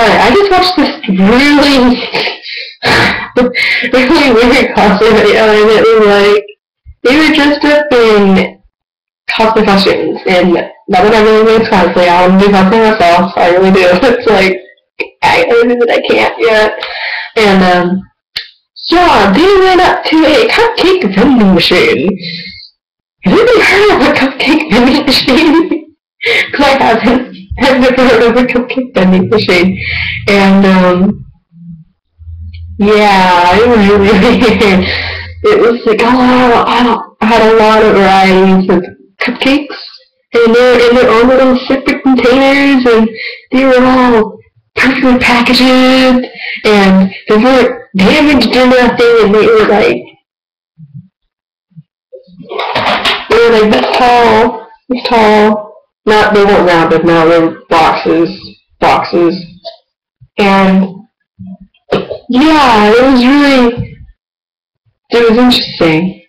Alright, I just watched this really, really weird cosplay video, and it was like, they were dressed up in cosplay costumes, and not that I really makes cosplay, I want to do cosplay myself, I really do. It's like, I know that I can't yet. And, yeah, they went up to a cupcake vending machine. Have you ever heard of a cupcake vending machine? Because I haven't. I've never heard of a cupcake vending machine. And, yeah, it was really weird. It was like, I had a lot of varieties of cupcakes. And they were in their own little separate containers, and they were all perfectly packaged, and they weren't damaged or nothing, and they were like this tall. Not, they weren't rounded, no, they were boxes, and yeah, it was interesting.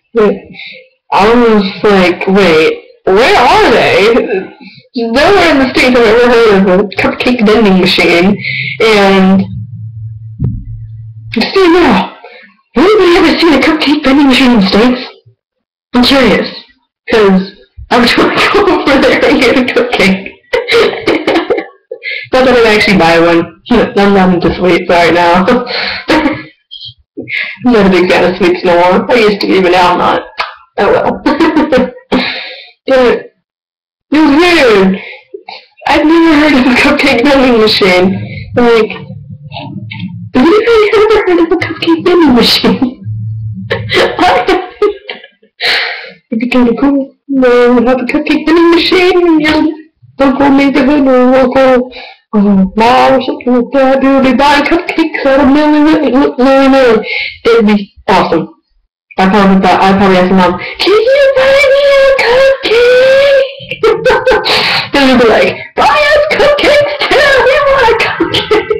I was like, wait, where are they? Nowhere in the States I've ever heard of a cupcake vending machine, and just so you know, has anybody ever seen a cupcake vending machine in the States? I'm curious, because I would want to go over there and get a cupcake. Not that I'd actually buy one. I'm not into sweets right now. I'm not a big fan of sweets no more. I used to be, but now I'm not. Oh well. But it was weird. I've never heard of a cupcake vending machine. I'm like, have you ever heard of a cupcake vending machine? It'd be kind of cool. Have a cupcake vending machine in your local neighborhood or local mall or something like that. They would be buying cupcakes out of nowhere. It'd be awesome. I probably asked my mom, can you buy me a cupcake? And they'd be like, buy us cupcakes too! We want a cupcake!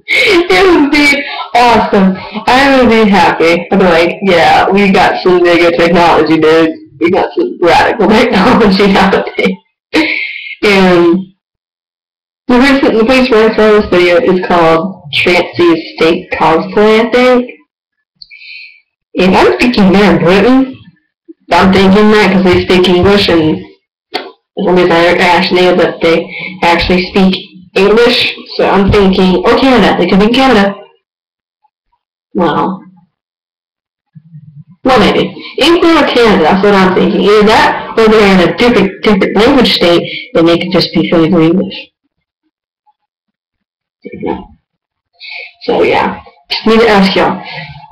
It would be awesome. I would be happy. I'd be like, yeah, we got some mega technology, dude. We got some radical technology nowadays. And the place where I saw this video is called Trancy's State Cosplay, I think. And I'm thinking they're in Britain. I'm thinking that because they speak English, and at least I actually know that they actually speak English. So I'm thinking, or Canada. They could be in Canada. Well, maybe. England or Canada, that's what I'm thinking. Either that, or they're in a different language state, and they could just be fluent in English. So yeah, just need to ask y'all,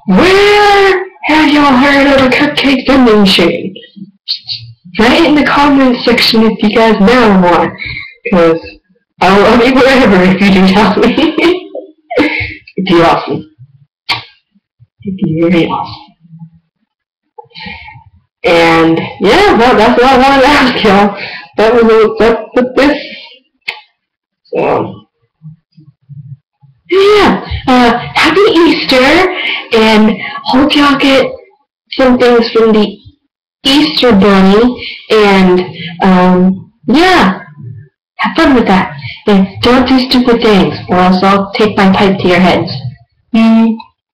where have y'all heard of a cupcake vending machine? Write in the comments section if you guys know more, because I will love you forever if you do tell me. It'd be awesome. It'd be really awesome. And yeah, that's what I wanted to ask y'all. That was up with this. So yeah, happy Easter, and hope y'all get some things from the Easter Bunny, and yeah, have fun with that, and don't do stupid things, or else I'll take my pipe to your heads.